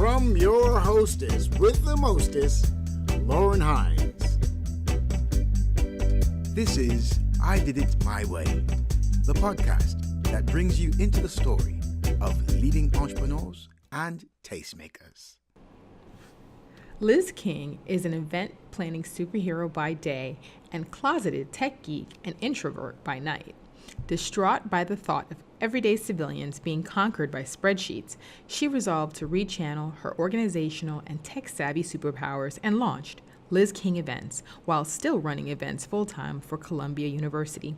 from your hostess with the mostest, Lauren Hines. This is I Did It My Way, the podcast that brings you into the story of leading entrepreneurs and tastemakers. Liz King is an event planning superhero by day and closeted tech geek and introvert by night. Distraught by the thought of everyday civilians being conquered by spreadsheets, she resolved to rechannel her organizational and tech-savvy superpowers and launched Liz King Events while still running events full-time for Columbia University.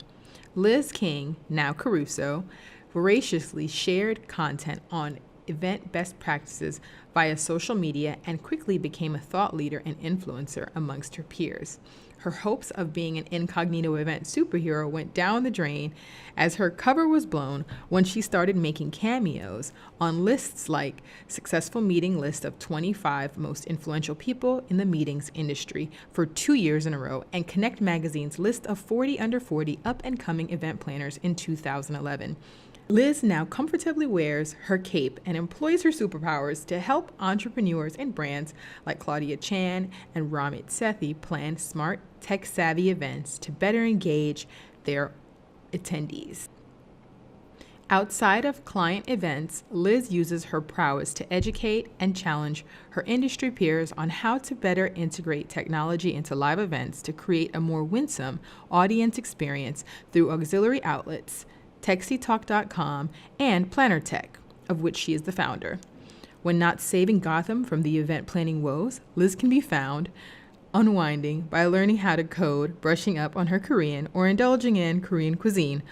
Liz King, now Caruso, voraciously shared content on event best practices via social media and quickly became a thought leader and influencer amongst her peers. Her hopes of being an incognito event superhero went down the drain as her cover was blown when she started making cameos on lists like Successful Meeting List of 25 Most Influential People in the Meetings Industry for 2 years in a row and Connect Magazine's list of 40 under 40 up-and-coming event planners in 2011. Liz now comfortably wears her cape and employs her superpowers to help entrepreneurs and brands like Claudia Chan and Ramit Sethi plan smart, tech-savvy events to better engage their attendees. Outside of client events, Liz uses her prowess to educate and challenge her industry peers on how to better integrate technology into live events to create a more winsome audience experience through auxiliary outlets, TechCtalk.com, and Planner Tech, of which she is the founder. When not saving Gotham from the event planning woes, Liz can be found unwinding by learning how to code, brushing up on her Korean, or indulging in Korean cuisine,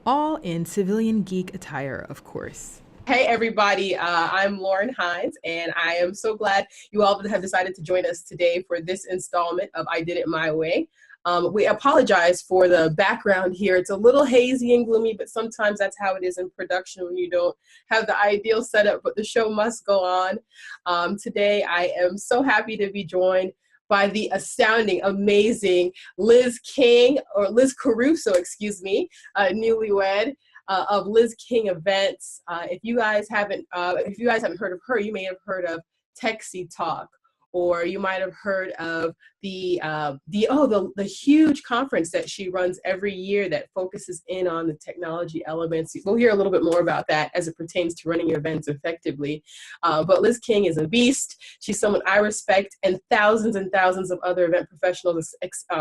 all in civilian geek attire, of course. Hey everybody, I'm Lauren Hines, and I am so glad you all have decided to join us today for this installment of I Did It My Way. We apologize for the background here. It's a little hazy and gloomy, but sometimes that's how it is in production when you don't have the ideal setup, but the show must go on. Today, I am so happy to be joined by the astounding, amazing Liz King, or Liz Caruso, excuse me, newlywed of Liz King Events. If you guys haven't heard of her, you may have heard of TechC Talk. Or you might have heard of the huge conference that she runs every year that focuses in on the technology elements. We'll hear a little bit more about that as it pertains to running your events effectively. But Liz King is a beast. She's someone I respect, and thousands of other event professionals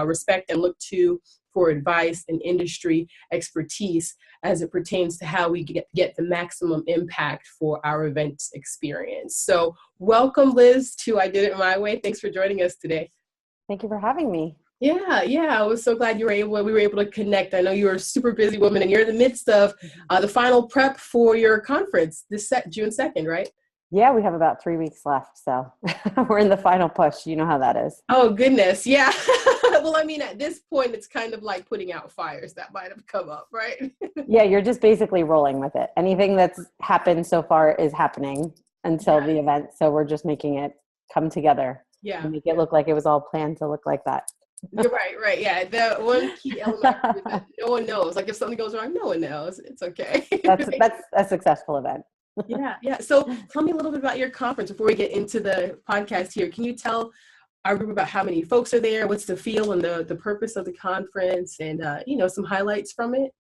respect and look to for advice and industry expertise as it pertains to how we get the maximum impact for our events experience. So welcome, Liz, to I Did It My Way. Thanks for joining us today. Thank you for having me. Yeah, I was so glad we were able to connect. I know you're a super busy woman, and you're in the midst of the final prep for your conference this June 2nd, right? Yeah, we have about 3 weeks left, so we're in the final push. You know how that is. Oh, goodness, yeah. Well, I mean, at this point, it's kind of like putting out fires that might have come up, right? Yeah, you're just basically rolling with it. Anything that's happened so far is happening until the event, so we're just making it come together. Yeah. And make it look like it was all planned to look like that. You're right. Yeah, the one key element is that no one knows. Like if something goes wrong, no one knows. It's okay. That's a successful event. Yeah. So tell me a little bit about your conference before we get into the podcast here. Can you tell our group about how many folks are there, what's the feel and the purpose of the conference, and some highlights from it?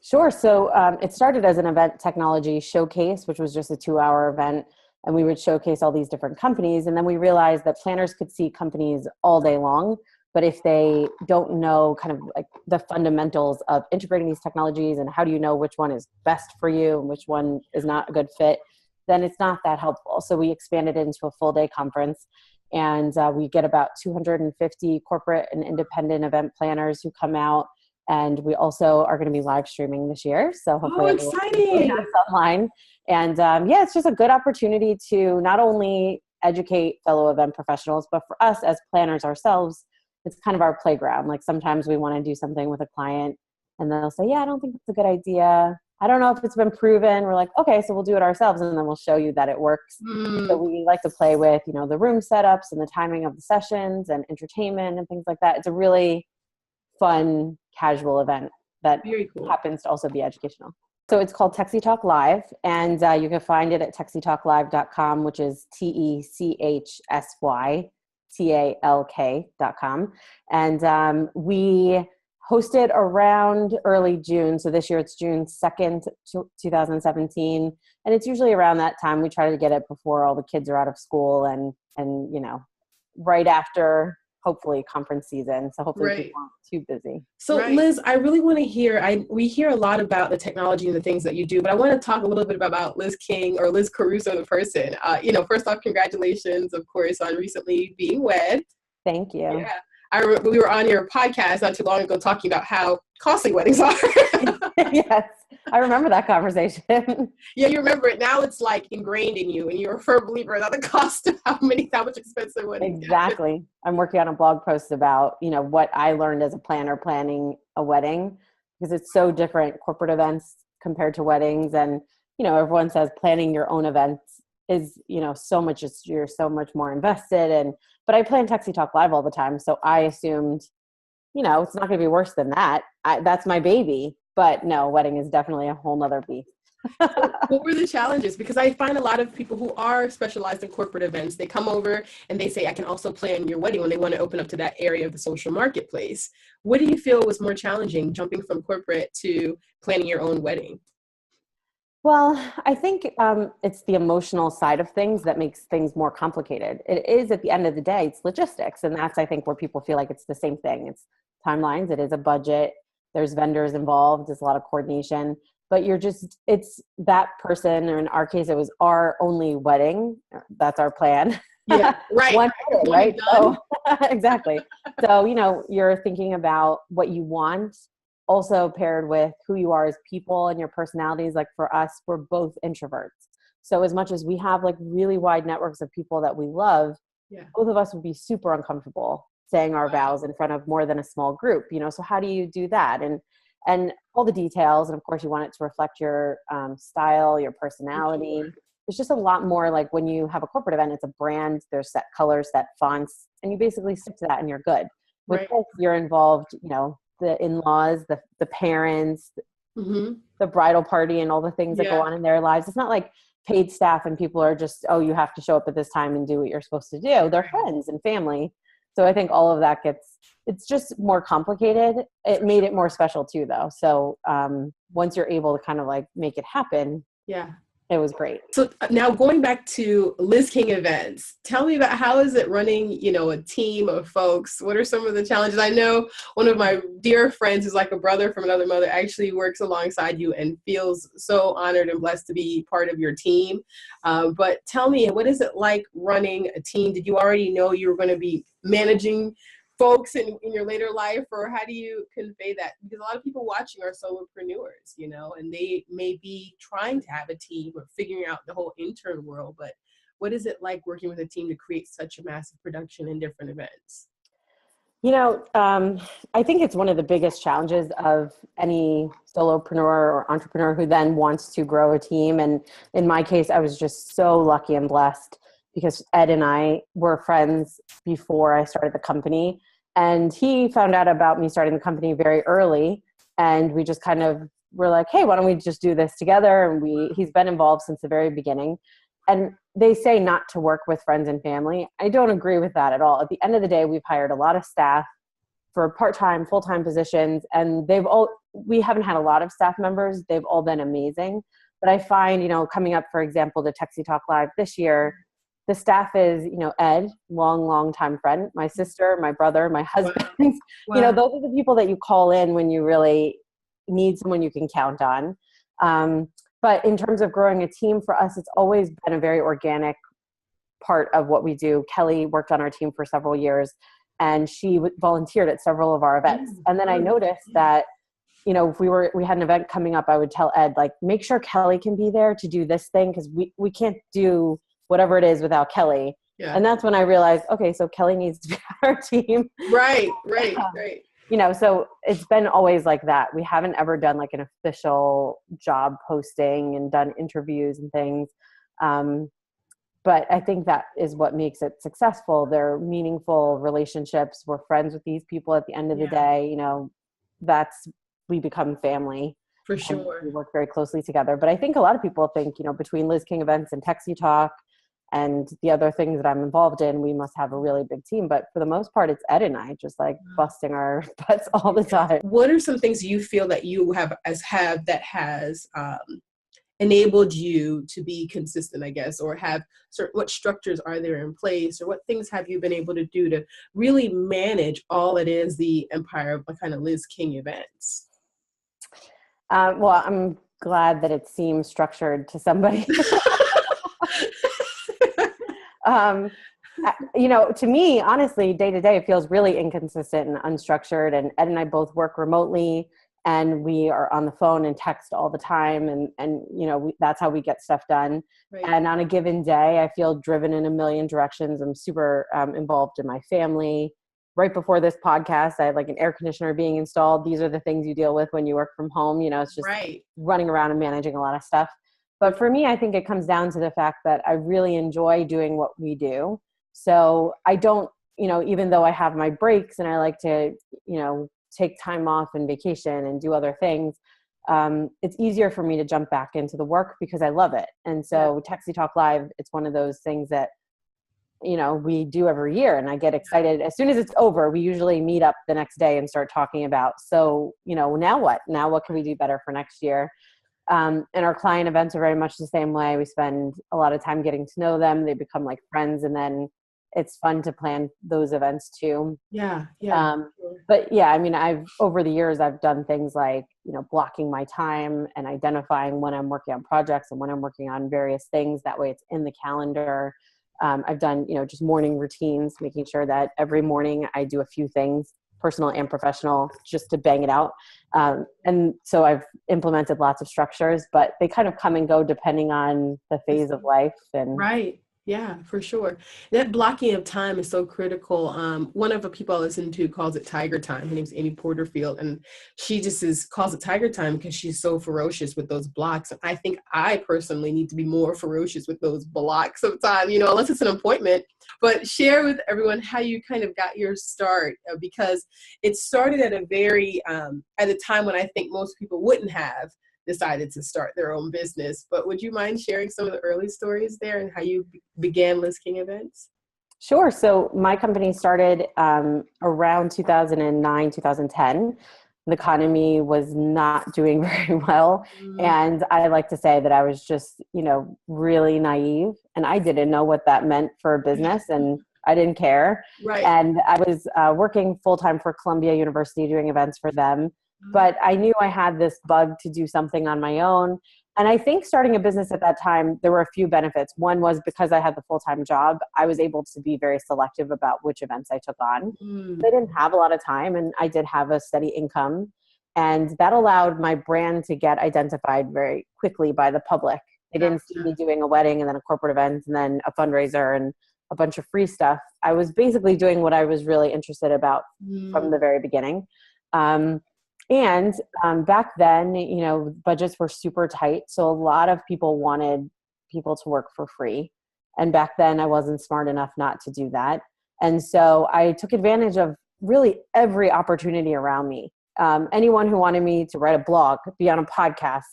Sure. So it started as an event technology showcase, which was just a 2-hour event, and we would showcase all these different companies. And then we realized that planners could see companies all day long, but if they don't know kind of like the fundamentals of integrating these technologies and how do you know which one is best for you and which one is not a good fit, then it's not that helpful. So we expanded it into a full day conference, and we get about 250 corporate and independent event planners who come out. And we also are going to be live streaming this year. So hopefully exciting! Online. And it's just a good opportunity to not only educate fellow event professionals, but for us as planners ourselves, it's kind of our playground. Like sometimes we want to do something with a client and they'll say, yeah, I don't think it's a good idea. I don't know if it's been proven. We're like, okay, so we'll do it ourselves. And then we'll show you that it works. So we like to play with, the room setups and the timing of the sessions and entertainment and things like that. It's a really fun, casual event that Very cool. happens to also be educational. So it's called TechC Talk Live, and you can find it at techctalklive.com, which is TechCytalk.com. And we host it around early June. So this year it's June 2nd, 2017. And it's usually around that time. We try to get it before all the kids are out of school and right after, hopefully, conference season. So hopefully people aren't too busy. So Liz, I really want to hear, we hear a lot about the technology and the things that you do, but I want to talk a little bit about Liz King, or Liz Caruso, the person. First off, congratulations, of course, on recently being wed. Thank you. Yeah. I remember we were on your podcast not too long ago talking about how costly weddings are. Yes, I remember that conversation. Yeah, you remember it. Now it's like ingrained in you, and you're a firm believer that the cost of how much expensive weddings. Exactly. I'm working on a blog post about, what I learned as a planner planning a wedding, because it's so different, corporate events compared to weddings. And, everyone says planning your own events is, so much, you're so much more invested. But I plan TechC Talk Live all the time. So I assumed, it's not going to be worse than that. That's my baby. But no, wedding is definitely a whole nother beast. What were the challenges? Because I find a lot of people who are specialized in corporate events, they come over and they say, I can also plan your wedding when they want to open up to that area of the social marketplace. What do you feel was more challenging, jumping from corporate to planning your own wedding? Well, I think it's the emotional side of things that makes things more complicated. It is, at the end of the day, it's logistics. And that's, I think, where people feel like it's the same thing. It's timelines. It is a budget. There's vendors involved. There's a lot of coordination. But it's that person, or in our case, it was our only wedding. That's our plan. Yeah, right. One wedding, right? So, exactly. So, you're thinking about what you want, also paired with who you are as people and your personalities. Like for us, we're both introverts. So as much as we have like really wide networks of people that we love, both of us would be super uncomfortable saying our vows in front of more than a small group, so how do you do that? And all the details. And of course you want it to reflect your style, your personality. Sure. There's just a lot more, like when you have a corporate event, it's a brand, there's set colors, set fonts, and you basically stick to that and you're good. With this, you're involved, the in-laws, the parents, the bridal party, and all the things that go on in their lives. It's not like paid staff and people are just, you have to show up at this time and do what you're supposed to do. They're friends and family. So I think all of that it's just more complicated. It made it more special too, though. So once you're able to kind of like make it happen, it was great. So now going back to Liz King events, tell me about how is it running, a team of folks? What are some of the challenges? I know one of my dear friends who's like a brother from another mother actually works alongside you and feels so honored and blessed to be part of your team. But tell me, what is it like running a team? Did you already know you were going to be managing folks in your later life, or how do you convey that? Because a lot of people watching are solopreneurs, and they may be trying to have a team or figuring out the whole intern world, but what is it like working with a team to create such a massive production in different events? I think it's one of the biggest challenges of any solopreneur or entrepreneur who then wants to grow a team. And in my case, I was just so lucky and blessed because Ed and I were friends before I started the company. And he found out about me starting the company very early. And we just kind of were like, hey, why don't we just do this together? And he's been involved since the very beginning. And they say not to work with friends and family. I don't agree with that at all. At the end of the day, we've hired a lot of staff for part-time, full-time positions. And we haven't had a lot of staff members. They've all been amazing. But I find, coming up, for example, to TechC Talk Live this year, the staff is, Ed, long time friend, my sister, my brother, my husband. Wow. Those are the people that you call in when you really need someone you can count on. But in terms of growing a team, for us, it's always been a very organic part of what we do. Kelly worked on our team for several years, and she volunteered at several of our events. And then I noticed that, if we had an event coming up, I would tell Ed, like, make sure Kelly can be there to do this thing, because we can't do whatever it is without Kelly. And that's when I realized, okay, so Kelly needs to be on our team. Right. So it's been always like that. We haven't ever done like an official job posting and done interviews and things. But I think that is what makes it successful. They're meaningful relationships. We're friends with these people at the end of the day. We become family. For And sure. we work very closely together. But I think a lot of people think, between Liz King events and TechC Talk and the other things that I'm involved in, we must have a really big team. But for the most part, it's Ed and I just like busting our butts all the time. What are some things you feel that you have that has enabled you to be consistent, I guess, or have what structures are there in place, or what things have you been able to do to really manage all it is the empire of kind of Liz King events? Well, I'm glad that it seems structured to somebody. To me, honestly, day to day, it feels really inconsistent and unstructured. And Ed and I both work remotely, and we are on the phone and text all the time. And that's how we get stuff done. Right. And on a given day, I feel driven in a million directions. I'm super involved in my family. Right before this podcast, I had like an air conditioner being installed. These are the things you deal with when you work from home. It's just running around and managing a lot of stuff. But for me, I think it comes down to the fact that I really enjoy doing what we do. So I don't, even though I have my breaks and I like to, take time off and vacation and do other things, it's easier for me to jump back into the work because I love it. And so TechC Talk Live, it's one of those things that, we do every year, and I get excited. As soon as it's over, we usually meet up the next day and start talking about, so, now what? Now what can we do better for next year? And our client events are very much the same way. We spend a lot of time getting to know them. They become like friends, and then it's fun to plan those events too. Yeah. But yeah, I've over the years, I've done things like, blocking my time and identifying when I'm working on projects and when I'm working on various things. That way it's in the calendar. I've done, just morning routines, making sure that every morning I do a few things, personal and professional, just to bang it out. And so I've implemented lots of structures, but they kind of come and go depending on the phase of life. And Right. Yeah, for sure. That blocking of time is so critical. One of the people I listen to calls it tiger time. Her name's Amy Porterfield, and she just calls it tiger time because she's so ferocious with those blocks. And I think I personally need to be more ferocious with those blocks of time, unless it's an appointment. But share with everyone how you kind of got your start, because it started at at a time when I think most people wouldn't have decided to start their own business. But would you mind sharing some of the early stories there and how you began Liz King events? Sure. So my company started around 2009, 2010. The economy was not doing very well. And I like to say that I was just, really naive, and I didn't know what that meant for a business, and I didn't care. Right. And I was working full-time for Columbia University, doing events for them. But I knew I had this bug to do something on my own. And I think starting a business at that time, there were a few benefits. One was because I had the full-time job, I was able to be very selective about which events I took on. I didn't have a lot of time, and I did have a steady income. And that allowed my brand to get identified very quickly by the public. They didn't see me doing a wedding and then a corporate event and then a fundraiser and a bunch of free stuff. I was basically doing what I was really interested about from the very beginning. And back then, budgets were super tight. So a lot of people wanted people to work for free. And back then I wasn't smart enough not to do that. And so I took advantage of really every opportunity around me. Anyone who wanted me to write a blog, be on a podcast,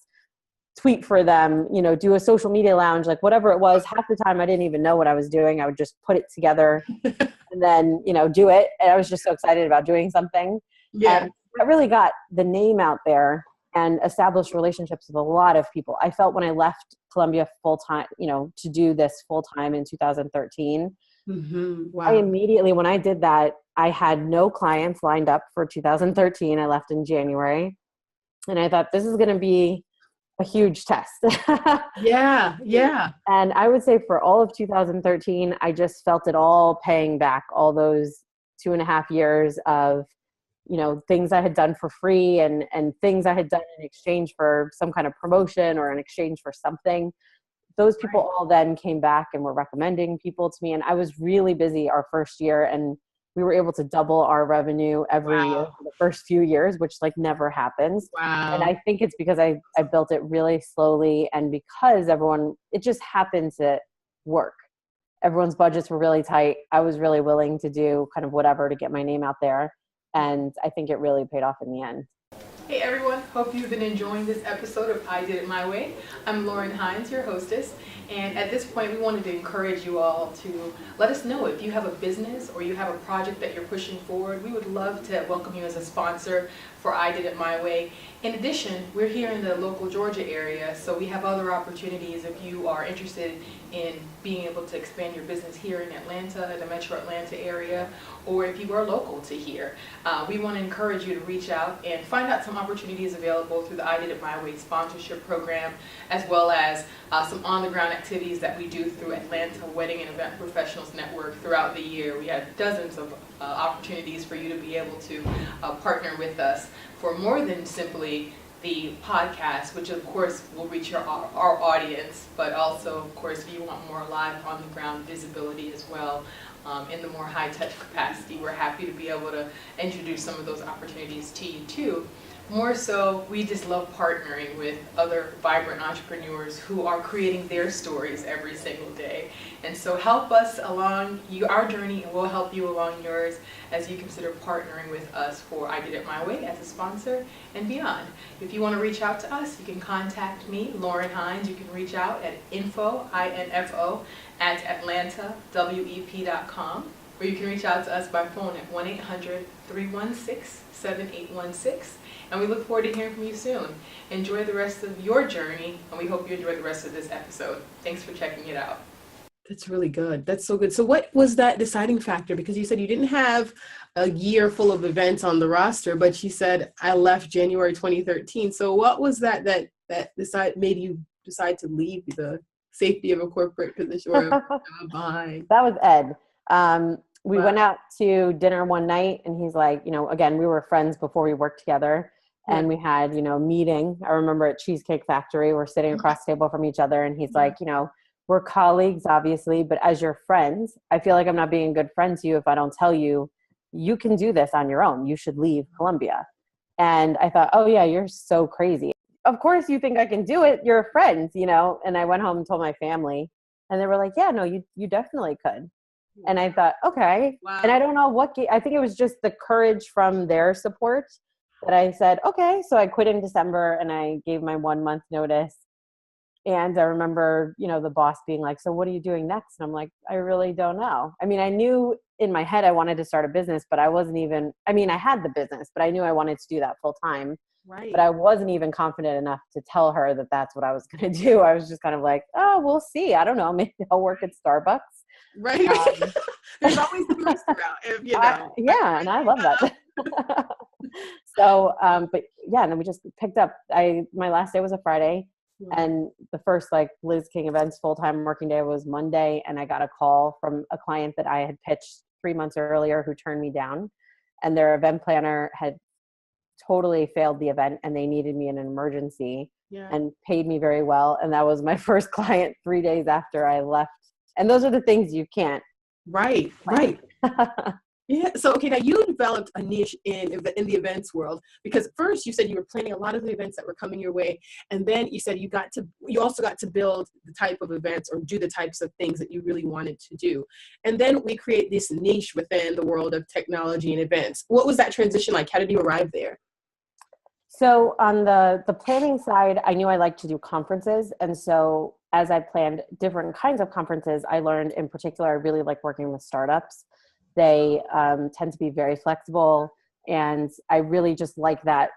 tweet for them, do a social media lounge, like whatever it was. Half the time I didn't even know what I was doing. I would just put it together and then, do it. And I was just so excited about doing something. Yeah. And I really got the name out there and established relationships with a lot of people. I felt when I left Columbia full-time, to do this full-time in 2013, Wow. I immediately, when I did that, I had no clients lined up for 2013. I left in January, and I thought this is going to be a huge test. Yeah. And I would say for all of 2013, I just felt it all paying back, all those 2.5 years of, things I had done for free and things I had done in exchange for some kind of promotion or in exchange for something. Those people all then came back and were recommending people to me. And I was really busy our first year, and we were able to double our revenue every year for the first few years, which never happens. Wow. And I think it's because I built it really slowly, and because it just happened to work. Everyone's budgets were really tight. I was really willing to do kind of whatever to get my name out there. And I think it really paid off in the end. Hey everyone, hope you've been enjoying this episode of I Did It My Way. I'm Lauren Hines, your hostess, and at this point we wanted to encourage you all to let us know if you have a business or you have a project that you're pushing forward. We would love to welcome you as a sponsor for I Did It My Way. In addition, we're here in the local Georgia area, so we have other opportunities if you are interested in being able to expand your business here in Atlanta, the metro Atlanta area, or if you are local to here. We want to encourage you to reach out and find out some opportunities available through the I Did It My Way sponsorship program, as well as some on-the-ground activities that we do through Atlanta Wedding and Event Professionals Network throughout the year. We have dozens of opportunities for you to be able to partner with us for more than simply the podcast, which of course will reach our audience, but also of course if you want more live on the ground visibility as well. In the more high-touch capacity, we're happy to be able to introduce some of those opportunities to you too. More so, we just love partnering with other vibrant entrepreneurs who are creating their stories every single day. And so help us along our journey, and we'll help you along yours as you consider partnering with us for I Did It My Way as a sponsor and beyond. If you want to reach out to us, you can contact me, Lauren Hines. You can reach out at info, I-N-F-O, at AtlantaWEP.com, or you can reach out to us by phone at 1-800-316-7816. And we look forward to hearing from you soon. Enjoy the rest of your journey, and we hope you enjoy the rest of this episode. Thanks for checking it out. That's really good. That's so good. So what was that deciding factor? Because you said you didn't have a year full of events on the roster, but you said I left January 2013. So what was that made you decide to leave the safety of a corporate position or a job behind? That was Ed. We went out to dinner one night, and he's like, again, we were friends before we worked together. And we had, a meeting. I remember at Cheesecake Factory, we're sitting across the table from each other, and he's like, we're colleagues, obviously, but as your friends, I feel like I'm not being a good friend to you if I don't tell you, you can do this on your own. You should leave Columbia. And I thought, oh yeah, you're so crazy. Of course you think I can do it. You're friends, And I went home and told my family, and they were like, yeah, no, you definitely could. And I thought, okay. Wow. And I don't know I think it was just the courage from their support that I said, okay. So I quit in December, and I gave my 1 month notice. And I remember, the boss being like, so what are you doing next? And I'm like, I really don't know. I mean, I knew in my head I wanted to start a business, but I had the business, but I knew I wanted to do that full time. Right. But I wasn't even confident enough to tell her that that's what I was going to do. I was just kind of like, oh, we'll see. I don't know. Maybe I'll work at Starbucks. Right. There's always the best around, yeah, and I love that. So, but yeah, and then we just picked up. My last day was a Friday, and the first Liz King events full-time working day was Monday, and I got a call from a client that I had pitched 3 months earlier who turned me down, and their event planner had totally failed the event, and they needed me in an emergency and paid me very well. And that was my first client 3 days after I left. And those are the things you can't. Right. Yeah. So, okay, now you developed a niche in the events world, because first you said you were planning a lot of the events that were coming your way. And then you said you also got to build the type of events or do the types of things that you really wanted to do. And then we create this niche within the world of technology and events. What was that transition like? How did you arrive there? So on the planning side, I knew I liked to do conferences. And so as I planned different kinds of conferences, I learned in particular, I really like working with startups. They tend to be very flexible. And I really just like that,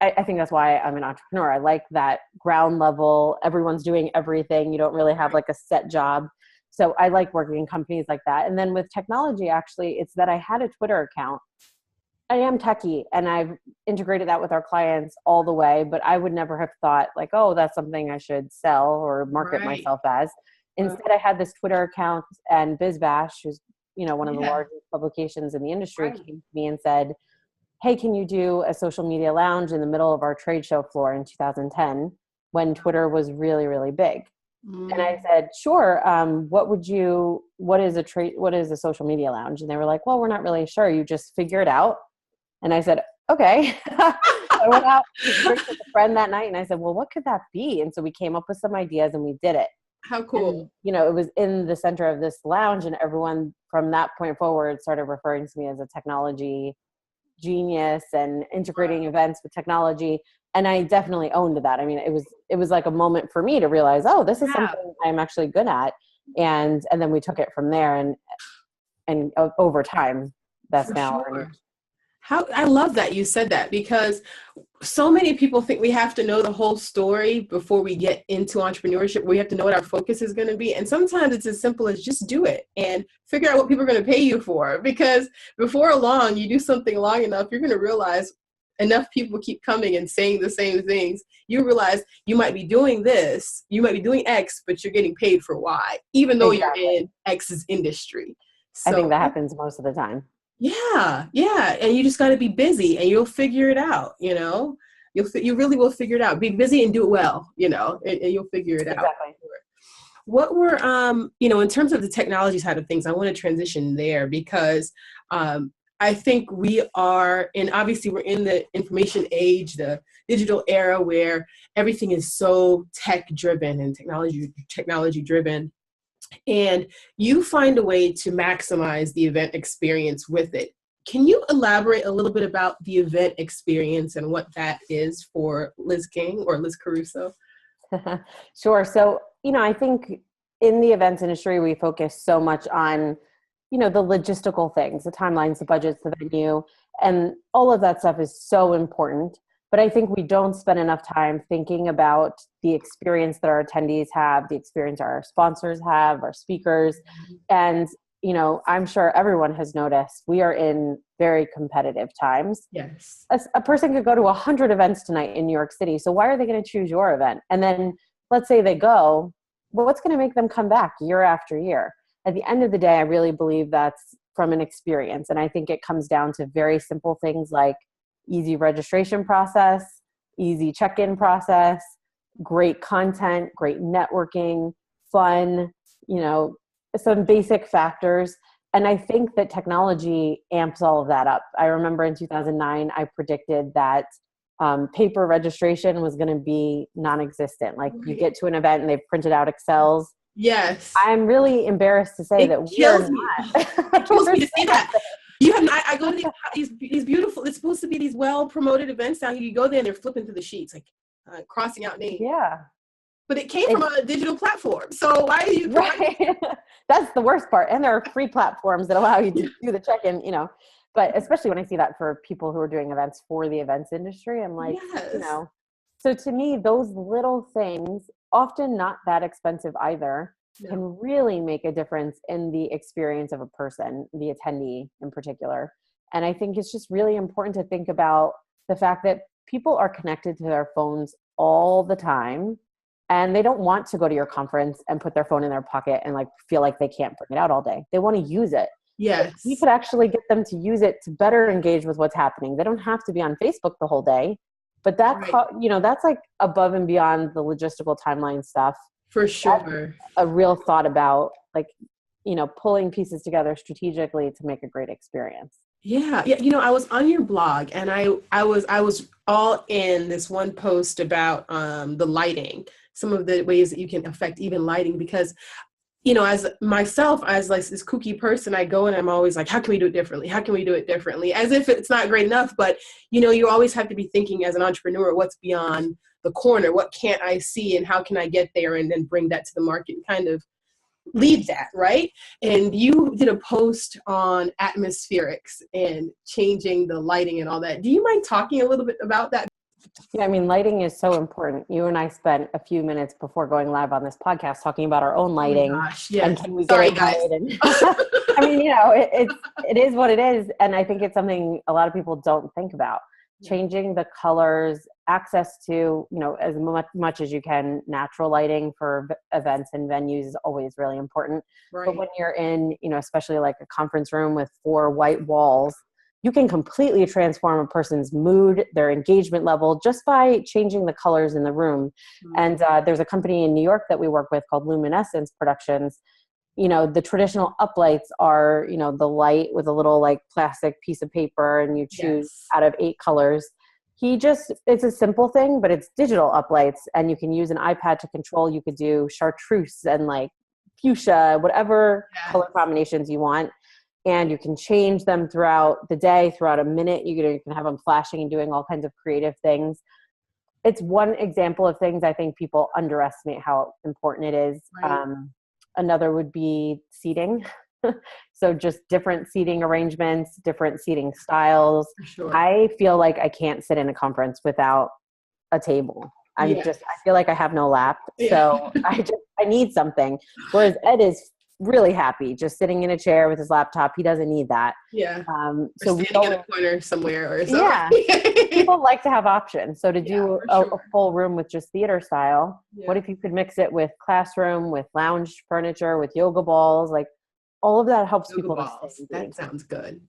I think that's why I'm an entrepreneur. I like that ground level. Everyone's doing everything. You don't really have a set job. So I like working in companies like that. And then with technology, actually, it's that I had a Twitter account. I am techie, and I've integrated that with our clients all the way, but I would never have thought oh, that's something I should sell or market myself as. Instead, I had this Twitter account, and BizBash, who's, one of the largest publications in the industry, came to me and said, hey, can you do a social media lounge in the middle of our trade show floor in 2010 when Twitter was really, really big? And I said, sure. What is a social media lounge? And they were like, well, we're not really sure. You just figure it out. And I said, okay. I went out to drink with a friend that night, and I said, well, what could that be? And so we came up with some ideas, and we did it. How cool. And, it was in the center of this lounge, and everyone from that point forward started referring to me as a technology genius and integrating events with technology. And I definitely owned that. I mean, it was like a moment for me to realize, oh, this is something I'm actually good at. And then we took it from there, and over time, that's For now. sure. How I love that you said that, because so many people think we have to know the whole story before we get into entrepreneurship. We have to know what our focus is going to be. And sometimes it's as simple as just do it and figure out what people are going to pay you for. Because before long, you do something long enough, you're going to realize enough people keep coming and saying the same things. You realize you might be doing this, you might be doing X, but you're getting paid for Y, even though you're in X's industry. So, I think that happens most of the time. Yeah. And you just got to be busy and you'll figure it out, you really will figure it out. Be busy and do it well, and you'll figure it out. Exactly. What were, in terms of the technology side of things, I want to transition there because I think obviously we're in the information age, the digital era where everything is so tech driven and technology driven. And you find a way to maximize the event experience with it. Can you elaborate a little bit about the event experience and what that is for Liz King or Liz Caruso? Sure. So, I think in the events industry, we focus so much on, the logistical things, the timelines, the budgets, the venue, and all of that stuff is so important. But I think we don't spend enough time thinking about the experience that our attendees have, the experience our sponsors have, our speakers. And, I'm sure everyone has noticed we are in very competitive times. Yes. A person could go to 100 events tonight in New York City. So why are they going to choose your event? And then let's say they go, well, what's going to make them come back year after year? At the end of the day, I really believe that's from an experience. And I think it comes down to very simple things like easy registration process, easy check-in process, great content, great networking, fun, some basic factors. And I think that technology amps all of that up. I remember in 2009, I predicted that paper registration was going to be non-existent. Like you get to an event and they've printed out Excels. Yes. I'm really embarrassed to say that we are not. It kills me to see that. I go to these beautiful, it's supposed to be these well-promoted events now. You go there and they're flipping through the sheets, like crossing out names. Yeah. But it came from a digital platform. So why are you? Right. That's the worst part. And there are free platforms that allow you to do the check-in, but especially when I see that for people who are doing events for the events industry, I'm like, yes. So to me, those little things, often not that expensive either, can really make a difference in the experience of a person, the attendee in particular. And I think it's just really important to think about the fact that people are connected to their phones all the time, and they don't want to go to your conference and put their phone in their pocket and feel like they can't bring it out all day. They want to use it. Yes. You could actually get them to use it to better engage with what's happening. They don't have to be on Facebook the whole day, but that's like above and beyond the logistical timeline stuff. For sure. That's a real thought about pulling pieces together strategically to make a great experience. Yeah. I was on your blog and I was all in this one post about the lighting, some of the ways that you can affect even lighting, because as myself, as this kooky person, I go and I'm always like, how can we do it differently? How can we do it differently? As if it's not great enough, but you always have to be thinking as an entrepreneur, what's beyond the corner? What can't I see and how can I get there and then bring that to the market and kind of lead that, right? And you did a post on atmospherics and changing the lighting and all that. Do you mind talking a little bit about that? Yeah, lighting is so important. You and I spent a few minutes before going live on this podcast talking about our own lighting. Oh my gosh, yes. And can we get it right? And it is what it is. And I think it's something a lot of people don't think about. Changing the colors, access to, as much as you can, natural lighting for events and venues is always really important. Right. But when you're in, especially like a conference room with 4 white walls, you can completely transform a person's mood, their engagement level, just by changing the colors in the room. Mm-hmm. And there's a company in New York that we work with called Luminescence Productions. The traditional uplights are, the light with a little plastic piece of paper and you choose out of 8 colors. It's a simple thing, but it's digital uplights and you can use an iPad to control. You could do chartreuse and fuchsia, whatever color combinations you want. and you can change them throughout the day, throughout a minute. You can have them flashing and doing all kinds of creative things. It's one example of things I think people underestimate how important it is. Right. Another would be seating. So just different seating arrangements, different seating styles. For sure. I feel like I can't sit in a conference without a table. I feel like I have no lap. So I need something. Whereas Ed is really happy just sitting in a chair with his laptop. He doesn't need that. Yeah. So standing in a corner somewhere or something. Yeah. People like to have options. So to do a full room with just theater style, what if you could mix it with classroom, with lounge furniture, with yoga balls? Like all of that helps people to stay engaged. That sounds good.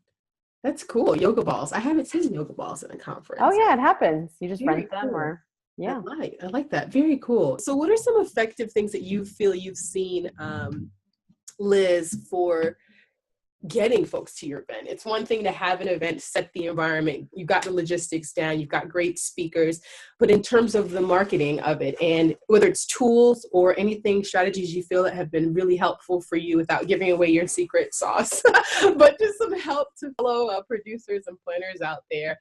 That's cool. Yoga balls. I haven't seen yoga balls in a conference. Oh yeah, it happens. You just Very rent them cool. or yeah. I like that. Very cool. So what are some effective things that you feel you've seen, Liz, for getting folks to your event? It's one thing to have an event, set the environment, you've got the logistics down, you've got great speakers, but in terms of the marketing of it, and whether it's tools or anything, strategies you feel that have been really helpful for you without giving away your secret sauce, but just some help to fellow producers and planners out there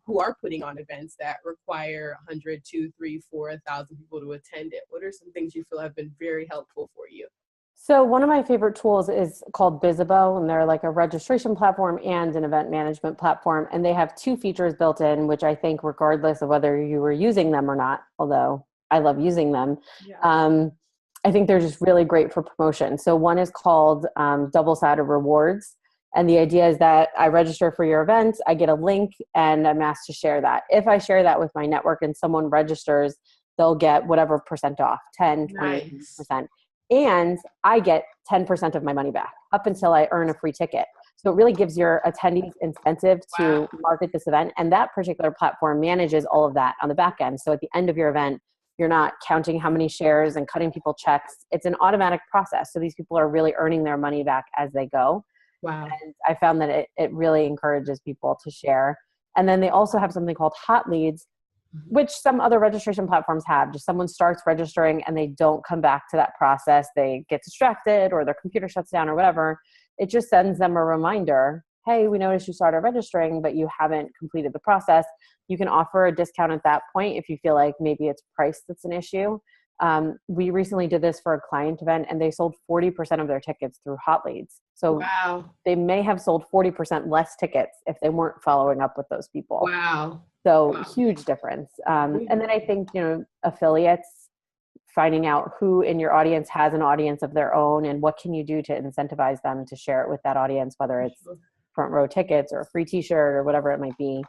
who are putting on events that require 100, 2, 3, 4, 1,000 people to attend it. What are some things you feel have been very helpful for you? So one of my favorite tools is called Bizzabo, and they're like a registration platform and an event management platform. And they have two features built in, which I think regardless of whether you were using them or not, although I love using them, I think they're just really great for promotion. So one is called double-sided rewards. And the idea is that I register for your event, I get a link, and I'm asked to share that. If I share that with my network and someone registers, they'll get whatever percent off, 10, 20%. And I get 10% of my money back up until I earn a free ticket. So it really gives your attendees incentive to market this event. And that particular platform manages all of that on the back end. So at the end of your event, you're not counting how many shares and cutting people checks. It's an automatic process. So these people are really earning their money back as they go. Wow. And I found that it really encourages people to share. And then they also have something called HotLeads, which some other registration platforms have. Just someone starts registering and they don't come back to that process. They get distracted or their computer shuts down or whatever. It just sends them a reminder, hey, we noticed you started registering, but you haven't completed the process. You can offer a discount at that point if you feel like maybe it's price that's an issue. We recently did this for a client event and they sold 40% of their tickets through HotLeads. So they may have sold 40% less tickets if they weren't following up with those people. Wow. So huge difference. And then I think, affiliates, finding out who in your audience has an audience of their own and what can you do to incentivize them to share it with that audience, whether it's front row tickets or a free t-shirt or whatever it might be.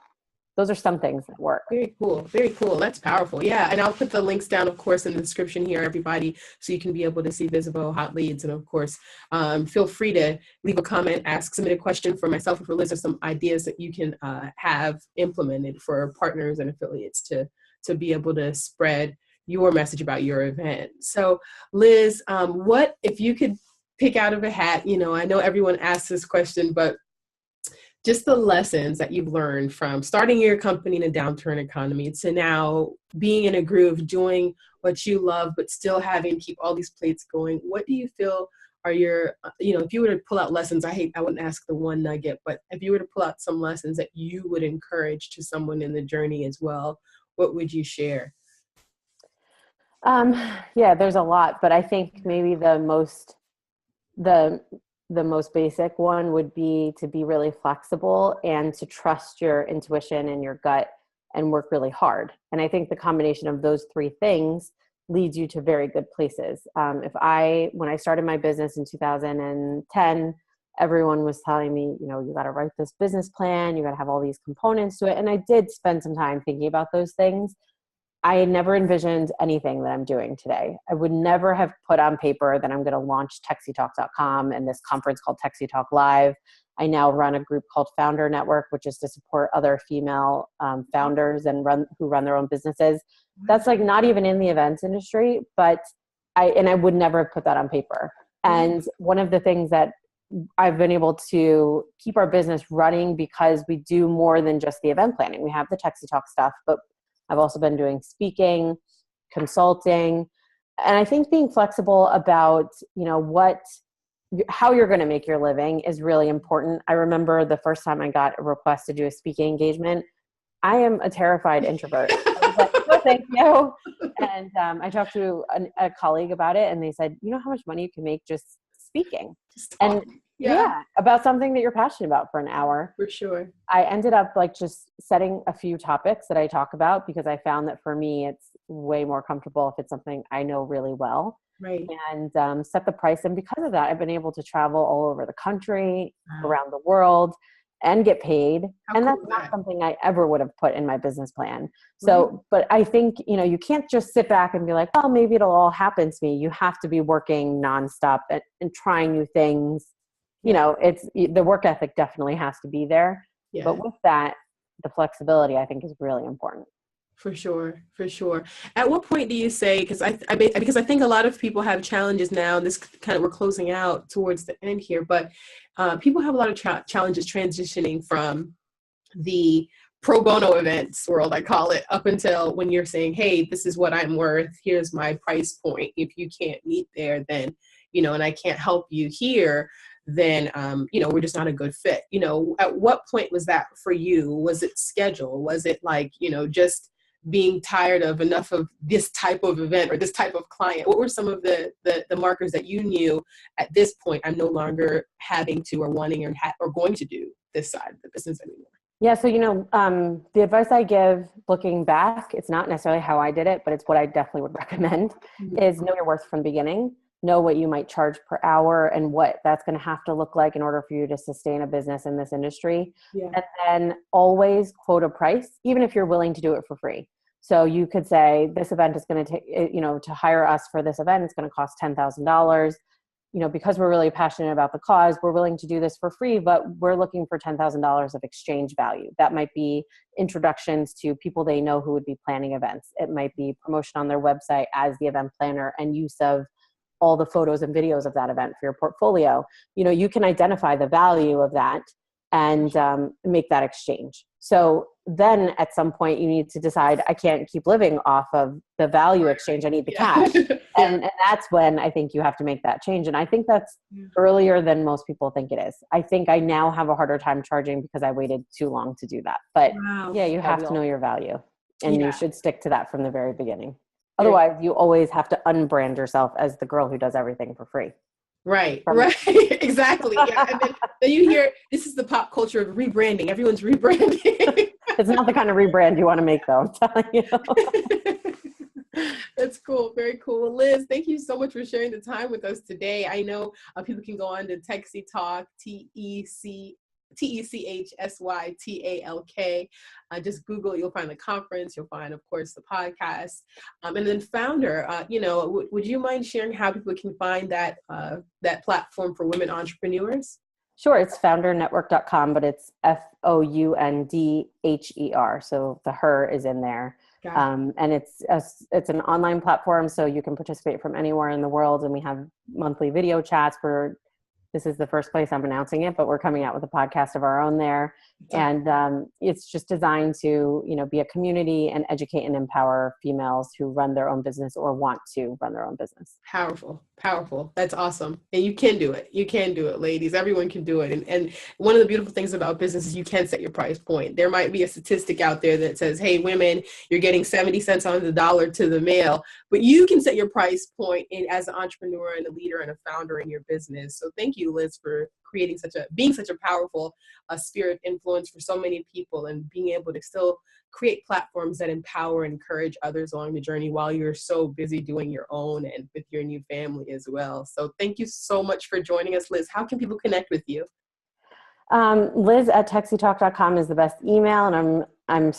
Those are some things that work. Very cool. Very cool. That's powerful. Yeah. And I'll put the links down, of course, in the description here, everybody, so you can be able to see Bizzabo, HotLeads. And of course, feel free to leave a comment, submit a question for myself or for Liz, or some ideas that you can have implemented for partners and affiliates to be able to spread your message about your event. So Liz, what, if you could pick out of a hat, I know everyone asks this question, but just the lessons that you've learned from starting your company in a downturn economy to now being in a groove, doing what you love, but still having to keep all these plates going. What do you feel are your, if you were to pull out lessons, I wouldn't ask the one nugget, but if you were to pull out some lessons that you would encourage to someone in the journey as well, what would you share? Yeah, there's a lot, but I think maybe the most basic one would be to be really flexible and to trust your intuition and your gut and work really hard. And I think the combination of those three things leads you to very good places. When I started my business in 2010, everyone was telling me, you got to write this business plan, you got to have all these components to it. And I did spend some time thinking about those things. I had never envisioned anything that I'm doing today. I would never have put on paper that I'm going to launch TechCtalk.com and this conference called TechC Talk Live. I now run a group called Founder Network, which is to support other female founders and who run their own businesses. That's like not even in the events industry, but I would never have put that on paper. And one of the things that I've been able to keep our business running because we do more than just the event planning. We have the TechC Talk stuff, but I've also been doing speaking, consulting, and I think being flexible about, how you're going to make your living is really important. I remember the first time I got a request to do a speaking engagement. I am a terrified introvert. I was like, no, thank you. And I talked to a colleague about it, and they said, you know how much money you can make just speaking? And yeah, about something that you're passionate about for an hour. For sure. I ended up like just setting a few topics that I talk about, because I found that for me, it's way more comfortable if it's something I know really well. Right. And set the price. And because of that, I've been able to travel all over the country, around the world, and get paid. And that's not something I ever would have put in my business plan. So, but I think, you can't just sit back and be like, oh, maybe it'll all happen to me. You have to be working nonstop and trying new things. It's the work ethic definitely has to be there. Yeah. But with that, the flexibility, I think, is really important. For sure. At what point do you say, because I think a lot of people have challenges now, and this kind of, we're closing out towards the end here, but people have a lot of challenges transitioning from the pro bono events world, I call it, up until when you're saying, hey, this is what I'm worth, here's my price point. If you can't meet there, then, and I can't help you here, then, we're just not a good fit. At what point was that for you? Was it schedule? Was it like, just being tired of enough of this type of event or this type of client? What were some of the markers that you knew at this point, I'm no longer having to or wanting or going to do this side of the business anymore? Yeah. So, the advice I give looking back, it's not necessarily how I did it, but it's what I definitely would recommend, is know your worth from the beginning. Know what you might charge per hour and what that's going to have to look like in order for you to sustain a business in this industry. Yeah. And then always quote a price, even if you're willing to do it for free. So you could say, this event is going to take, to hire us for this event, it's going to cost $10,000. Because we're really passionate about the cause, we're willing to do this for free, but we're looking for $10,000 of exchange value. That might be introductions to people they know who would be planning events. It might be promotion on their website as the event planner and use of all the photos and videos of that event for your portfolio. You can identify the value of that and make that exchange. So then at some point you need to decide, I can't keep living off of the value exchange. I need the cash. And that's when I think you have to make that change. And I think that's earlier than most people think it is. I think I now have a harder time charging because I waited too long to do that. But you have to know your value, and you should stick to that from the very beginning. Otherwise, you always have to unbrand yourself as the girl who does everything for free. Right. Exactly. Yeah. And then you hear, this is the pop culture of rebranding. Everyone's rebranding. It's not the kind of rebrand you want to make, though, I'm telling you. That's cool. Very cool. Liz, thank you so much for sharing the time with us today. I know people can go on to TechC Talk, TechCsytalk. Just Google it. You'll find the conference. You'll find, of course, the podcast. And then Founder, would you mind sharing how people can find that platform for women entrepreneurs? Sure. It's foundernetwork.com, but it's FOUNDHER. So the her is in there. And it's an online platform, so you can participate from anywhere in the world. And we have monthly video chats where this is the first place I'm announcing it, but we're coming out with a podcast of our own there. And it's just designed to, be a community and educate and empower females who run their own business or want to run their own business. Powerful. That's awesome. And you can do it. You can do it, ladies. Everyone can do it. And one of the beautiful things about business is you can set your price point. There might be a statistic out there that says, hey, women, you're getting 70 cents on the dollar to the male, but you can set your price point as an entrepreneur and a leader and a founder in your business. So thank you, Liz, for being such a powerful spirit influence for so many people, and being able to still create platforms that empower and encourage others along the journey while you're so busy doing your own and with your new family as well. So thank you so much for joining us, Liz. How can people connect with you? Liz at TechCtalk.com is the best email, and I'm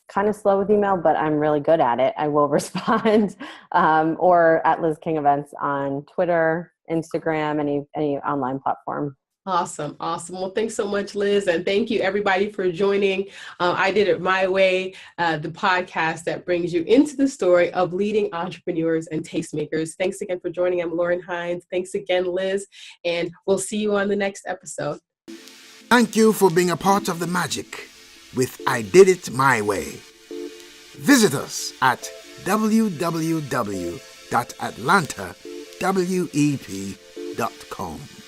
kind of slow with email, but I'm really good at it. I will respond. Or at Liz King Events on Twitter, Instagram, any online platform. Awesome. Well, thanks so much, Liz. And thank you, everybody, for joining I Did It My Way, the podcast that brings you into the story of leading entrepreneurs and tastemakers. Thanks again for joining. I'm Lauren Hines. Thanks again, Liz. And we'll see you on the next episode. Thank you for being a part of the magic with I Did It My Way. Visit us at www.AtlantaWEP.com.